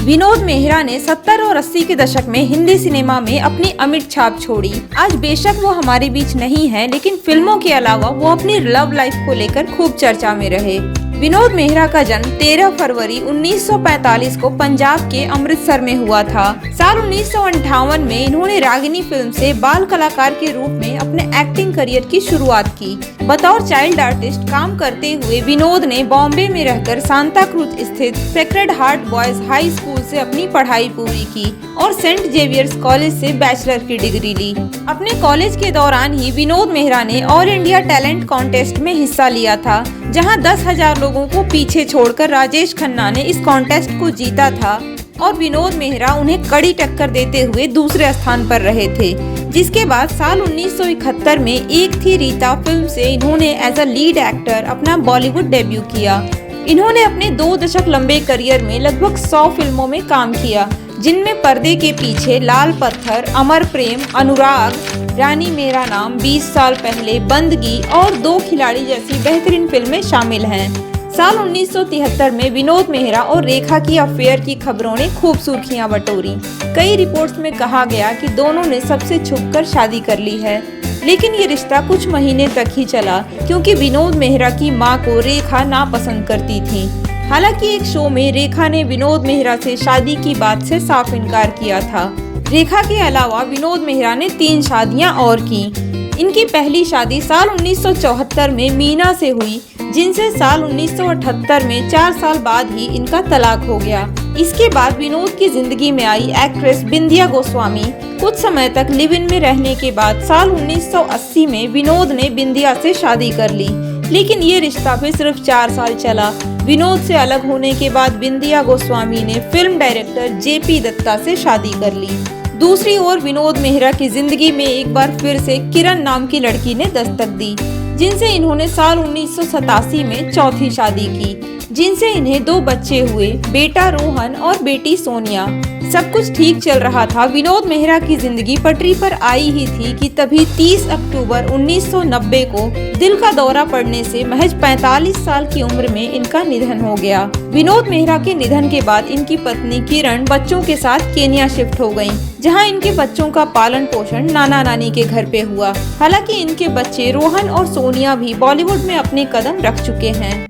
विनोद मेहरा ने 70 और 80 के दशक में हिंदी सिनेमा में अपनी अमिट छाप छोड़ी। आज बेशक वो हमारे बीच नहीं है, लेकिन फिल्मों के अलावा वो अपनी लव लाइफ को लेकर खूब चर्चा में रहे। विनोद मेहरा का जन्म 13 फरवरी 1945 को पंजाब के अमृतसर में हुआ था। साल 1958 में इन्होंने रागिनी फिल्म से बाल कलाकार के रूप में अपने एक्टिंग करियर की शुरुआत की। बतौर चाइल्ड आर्टिस्ट काम करते हुए विनोद ने बॉम्बे में रहकर सांता क्रूज स्थित sacred heart boys high school से अपनी पढ़ाई पूरी की और सेंट जेवियर्स कॉलेज से बैचलर की डिग्री ली। अपने कॉलेज के दौरान ही विनोद मेहरा ने ऑल इंडिया टैलेंट कॉन्टेस्ट में हिस्सा लिया था, जहां 10,000 लोगों को पीछे छोड़कर राजेश खन्ना ने इस कॉन्टेस्ट को जीता था और विनोद मेहरा उन्हें कड़ी टक्कर देते हुए दूसरे स्थान पर रहे थे। जिसके बाद साल 1971 में एक थी रीता फिल्म से इन्होंने एज अ लीड एक्टर अपना बॉलीवुड डेब्यू किया। इन्होंने अपने 2 दशक लंबे करियर में लगभग 100 फिल्मों में काम किया, जिनमें पर्दे के पीछे, लाल पत्थर, अमर प्रेम, अनुराग, रानी मेरा नाम, 20 साल पहले, बंदगी और 2 खिलाड़ी जैसी बेहतरीन फिल्में शामिल हैं। साल 1973 में विनोद मेहरा और रेखा की अफेयर की खबरों ने खूब सुर्खियां बटोरी। कई रिपोर्ट्स में कहा गया कि दोनों ने सबसे छुपकर शादी कर ली है, लेकिन ये रिश्ता कुछ महीने तक ही चला क्योंकि विनोद मेहरा की मां को रेखा नापसंद करती थी। हालांकि एक शो में रेखा ने विनोद मेहरा से शादी की बात से साफ इनकार किया था। रेखा के अलावा विनोद मेहरा ने 3 शादियां और की। इनकी पहली शादी साल 1974 में मीना से हुई, जिनसे साल 1978 में 4 साल बाद ही इनका तलाक हो गया। इसके बाद विनोद की जिंदगी में आई एक्ट्रेस बिंदिया गोस्वामी। कुछ समय तक लिव इन में रहने के बाद साल 1980 में विनोद ने बिंदिया से शादी कर ली, लेकिन ये रिश्ता भी सिर्फ 4 साल चला। विनोद से अलग होने के बाद बिंदिया गोस्वामी ने फिल्म डायरेक्टर जेपी दत्ता से शादी कर ली। दूसरी ओर विनोद मेहरा की जिंदगी में एक बार फिर से किरण नाम की लड़की ने दस्तक दी, जिनसे इन्होंने साल 1987 में चौथी शादी की, जिनसे इन्हें 2 बच्चे हुए, बेटा रोहन और बेटी सोनिया। सब कुछ ठीक चल रहा था। विनोद मेहरा की जिंदगी पटरी पर आई ही थी कि तभी 30 अक्टूबर 1990 को दिल का दौरा पड़ने से महज 45 साल की उम्र में इनका निधन हो गया। विनोद मेहरा के निधन के बाद इनकी पत्नी किरण बच्चों के साथ केन्या शिफ्ट हो गयीं, जहां इनके बच्चों का पालन पोषण नाना नानी के घर पे हुआ। हालांकि इनके बच्चे रोहन और सोनिया भी बॉलीवुड में अपने कदम रख चुके हैं।